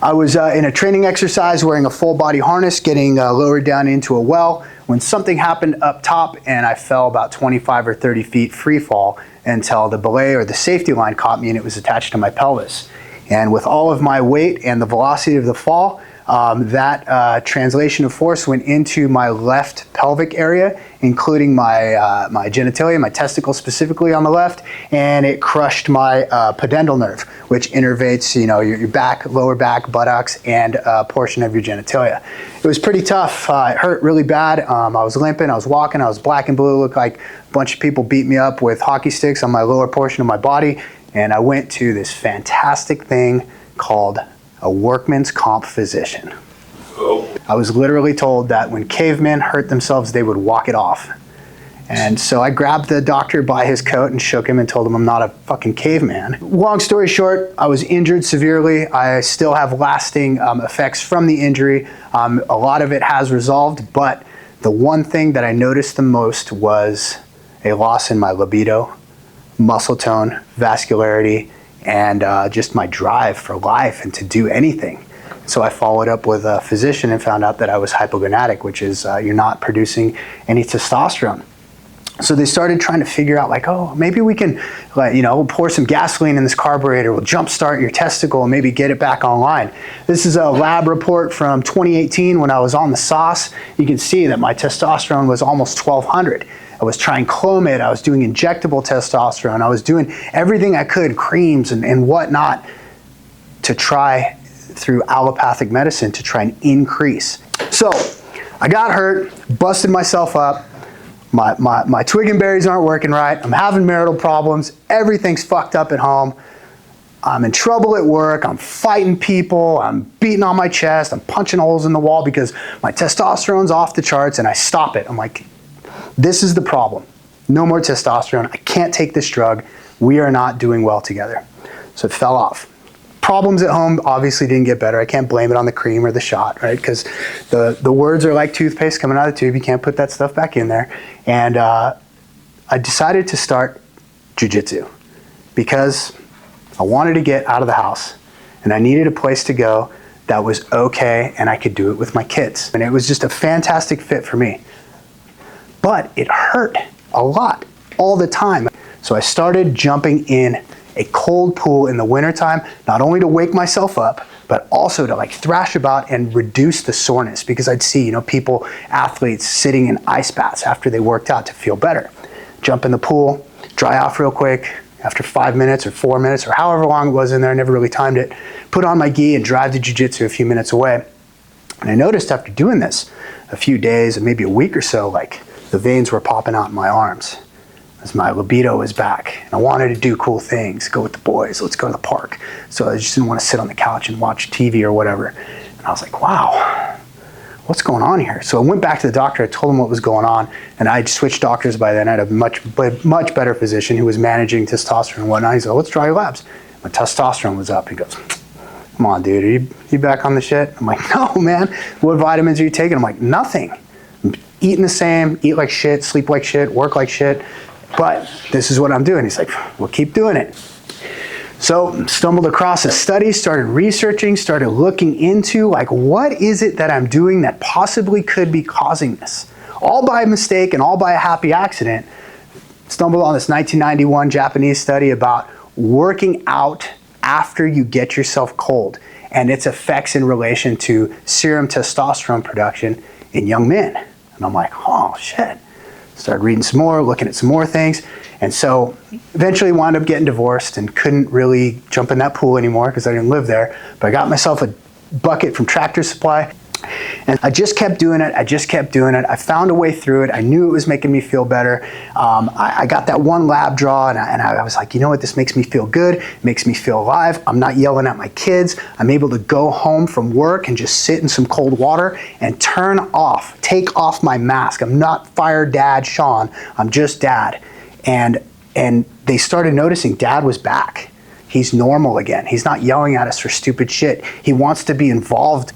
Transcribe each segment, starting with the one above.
I was in a training exercise wearing a full body harness, getting lowered down into a well, when something happened up top and I fell about 25 or 30 feet free fall until the belay or the safety line caught me and it was attached to my pelvis. And with all of my weight and the velocity of the fall, that translation of force went into my left pelvic area, including my genitalia, my testicles specifically on the left, and it crushed my pudendal nerve, which innervates, your back, lower back, buttocks, and a portion of your genitalia. It was pretty tough. It hurt really bad. I was limping, I was walking, I was black and blue. It looked like a bunch of people beat me up with hockey sticks on my lower portion of my body, and I went to this fantastic thing called a workman's comp physician. I was literally told that when cavemen hurt themselves, they would walk it off. And so I grabbed the doctor by his coat and shook him and told him I'm not a fucking caveman. Long story short, I was injured severely. I still have lasting effects from the injury. A lot of it has resolved, but the one thing that I noticed the most was a loss in my libido, muscle tone, vascularity, and just my drive for life and to do anything. So I followed up with a physician and found out that I was hypogonadic, which is you're not producing any testosterone. So they started trying to figure out, like, oh, maybe we can, pour some gasoline in this carburetor, we'll jumpstart your testicle and maybe get it back online. This is a lab report from 2018 when I was on the sauce. You can see that my testosterone was almost 1200. I was trying Clomid, I was doing injectable testosterone, I was doing everything I could, creams and whatnot, to try through allopathic medicine to try and increase. So I got hurt, busted myself up, my twig and berries aren't working right, I'm having marital problems, everything's fucked up at home, I'm in trouble at work, I'm fighting people, I'm beating on my chest, I'm punching holes in the wall because my testosterone's off the charts, and I stop it. I'm like, this is the problem. No more testosterone. I can't take this drug. We are not doing well together. So it fell off. Problems at home obviously didn't get better. I can't blame it on the cream or the shot, right? Because the words are like toothpaste coming out of the tube. You can't put that stuff back in there. And I decided to start jiu-jitsu because I wanted to get out of the house and I needed a place to go that was okay and I could do it with my kids. And it was just a fantastic fit for me. But it hurt a lot all the time. So I started jumping in a cold pool in the wintertime, not only to wake myself up, but also to thrash about and reduce the soreness, because I'd see, people, athletes sitting in ice baths after they worked out to feel better. Jump in the pool, dry off real quick, after 5 minutes or 4 minutes or however long it was in there, I never really timed it, put on my gi and drive to jiu-jitsu a few minutes away. And I noticed after doing this a few days and maybe a week or so, the veins were popping out in my arms as my libido was back. And I wanted to do cool things, go with the boys, let's go to the park. So I just didn't want to sit on the couch and watch TV or whatever. And I was like, wow, what's going on here? So I went back to the doctor, I told him what was going on, and I'd switched doctors by then. I had a much better physician who was managing testosterone and whatnot. He said, let's try your labs. My testosterone was up. He goes, come on, dude, are you back on the shit? I'm like, no, man. What vitamins are you taking? I'm like, nothing. Eating the same, eat like shit, sleep like shit, work like shit, but this is what I'm doing. He's like, well, keep doing it. So stumbled across a study, started researching, started looking into what is it that I'm doing that possibly could be causing this? All by mistake and all by a happy accident. Stumbled on this 1991 Japanese study about working out after you get yourself cold and its effects in relation to serum testosterone production in young men. And I'm like, oh, shit. Started reading some more, looking at some more things. And so eventually wound up getting divorced and couldn't really jump in that pool anymore because I didn't live there. But I got myself a bucket from Tractor Supply. And I just kept doing it. I found a way through it. I knew it was making me feel better. I got that one lab draw and I was like, you know what, this makes me feel good. It makes me feel alive. I'm not yelling at my kids. I'm able to go home from work and just sit in some cold water and take off my mask. I'm not Fire Dad Sean. I'm just Dad. And they started noticing Dad was back. He's normal again. He's not yelling at us for stupid shit. He wants to be involved.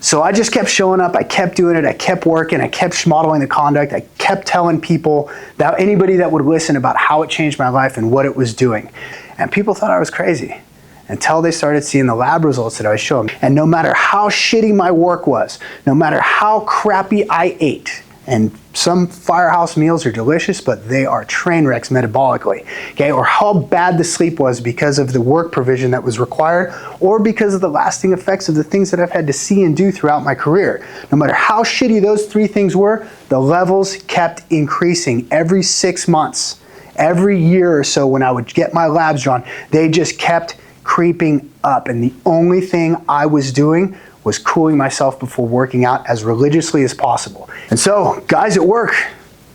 So I just kept showing up, I kept doing it, I kept working, I kept modeling the conduct, I kept telling people, that anybody that would listen, about how it changed my life and what it was doing. And people thought I was crazy. until they started seeing the lab results that I was showing. And no matter how shitty my work was, no matter how crappy I ate, and some firehouse meals are delicious, but they are train wrecks metabolically, okay? Or how bad the sleep was because of the work provision that was required, or because of the lasting effects of the things that I've had to see and do throughout my career. No matter how shitty those three things were, the levels kept increasing every 6 months. Every year or so when I would get my labs drawn, they just kept creeping up. And the only thing I was doing was cooling myself before working out as religiously as possible. And so guys at work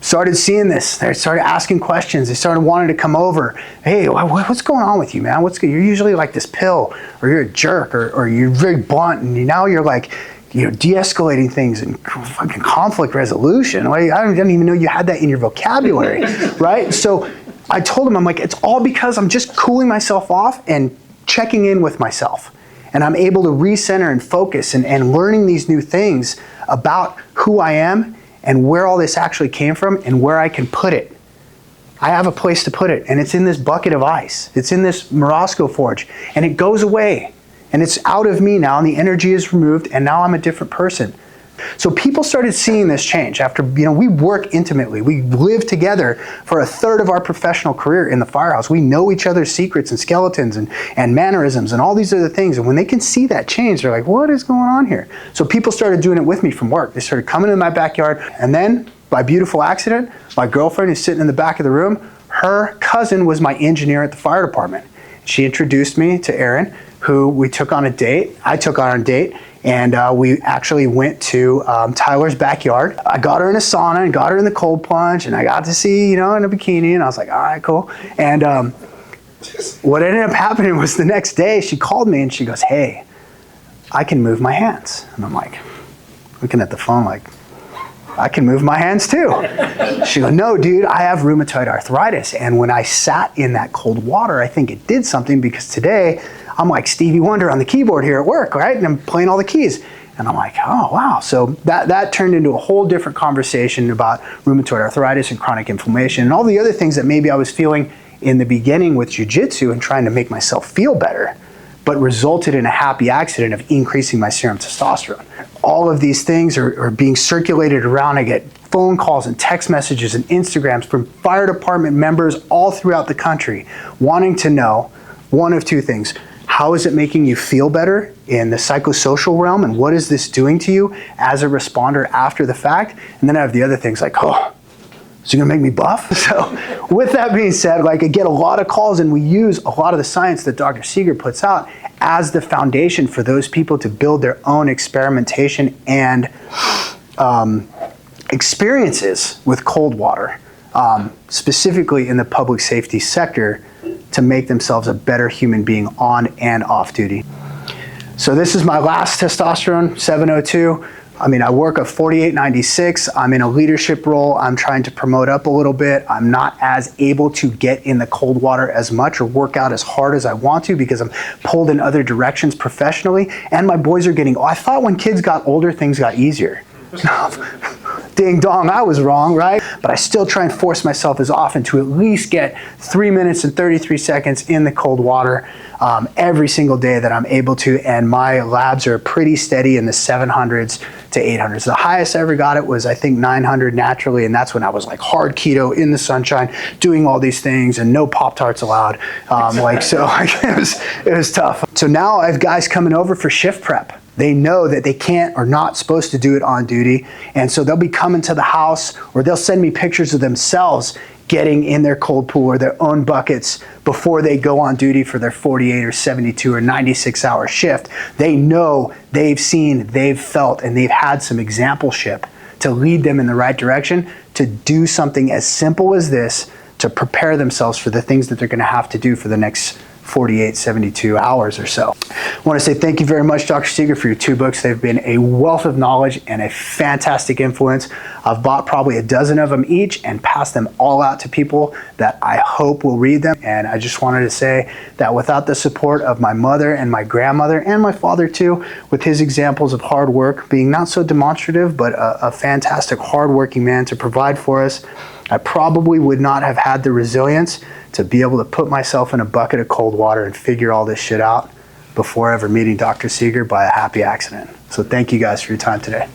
started seeing this. They started asking questions. They started wanting to come over. Hey, what's going on with you, man? You're usually like this pill, or you're a jerk, or you're very blunt, and now you're like, de-escalating things and fucking conflict resolution. Like, I didn't even know you had that in your vocabulary, right? So I told him, I'm like, it's all because I'm just cooling myself off and checking in with myself. And I'm able to recenter and focus and learning these new things about who I am and where all this actually came from and where I can put it. I have a place to put it, and it's in this bucket of ice. It's in this Morosco forge, and it goes away. And it's out of me now, and the energy is removed, and now I'm a different person. So people started seeing this change after, we work intimately. We live together for a third of our professional career in the firehouse. We know each other's secrets and skeletons and mannerisms and all these other things. And when they can see that change, they're like, what is going on here? So people started doing it with me from work. They started coming in my backyard. And then, by beautiful accident, my girlfriend who's sitting in the back of the room, her cousin was my engineer at the fire department. She introduced me to Erin, who we took on a date. I took on a date. And we actually went to Tyler's backyard. I got her in a sauna and got her in the cold plunge, and I got to see, in a bikini, and I was like, all right, cool. And what ended up happening was the next day she called me and she goes, hey, I can move my hands. And I'm like, looking at the phone like, I can move my hands too. She goes, no, dude, I have rheumatoid arthritis. And when I sat in that cold water, I think it did something, because today I'm like Stevie Wonder on the keyboard here at work, right? And I'm playing all the keys. And I'm like, oh, wow. So that turned into a whole different conversation about rheumatoid arthritis and chronic inflammation and all the other things that maybe I was feeling in the beginning with jiu-jitsu and trying to make myself feel better, but resulted in a happy accident of increasing my serum testosterone. All of these things are being circulated around. I get phone calls and text messages and Instagrams from fire department members all throughout the country wanting to know one of two things. How is it making you feel better in the psychosocial realm, and what is this doing to you as a responder after the fact? And then I have the other things like, oh, is it gonna make me buff? So with that being said, I get a lot of calls, and we use a lot of the science that Dr. Seeger puts out as the foundation for those people to build their own experimentation and experiences with cold water, specifically in the public safety sector, to make themselves a better human being on and off duty. So this is my last testosterone, 702. I work a 4896. I'm in a leadership role. I'm trying to promote up a little bit. I'm not as able to get in the cold water as much or work out as hard as I want to, because I'm pulled in other directions professionally. And my boys are getting, I thought when kids got older, things got easier. Ding dong, I was wrong, right? But I still try and force myself as often to at least get 3 minutes and 33 seconds in the cold water every single day that I'm able to. And my labs are pretty steady in the 700s to 800s. The highest I ever got it was, I think, 900 naturally. And that's when I was like hard keto in the sunshine, doing all these things and no Pop-Tarts allowed. It was tough. So now I have guys coming over for shift prep. They know that they can't or not supposed to do it on duty. And so they'll be coming to the house, or they'll send me pictures of themselves getting in their cold pool or their own buckets before they go on duty for their 48 or 72 or 96 hour shift. They know, they've seen, they've felt, and they've had some exampleship to lead them in the right direction to do something as simple as this to prepare themselves for the things that they're gonna have to do for the next 48, 72 hours or so. I want to say thank you very much, Dr. Seeger, for your 2 books. They've been a wealth of knowledge and a fantastic influence. I've bought probably a dozen of them each and passed them all out to people that I hope will read them. And I just wanted to say that without the support of my mother and my grandmother and my father too, with his examples of hard work, being not so demonstrative, but a fantastic hardworking man to provide for us, I probably would not have had the resilience to be able to put myself in a bucket of cold water and figure all this shit out. before ever meeting Dr. Seeger by a happy accident. So thank you guys for your time today.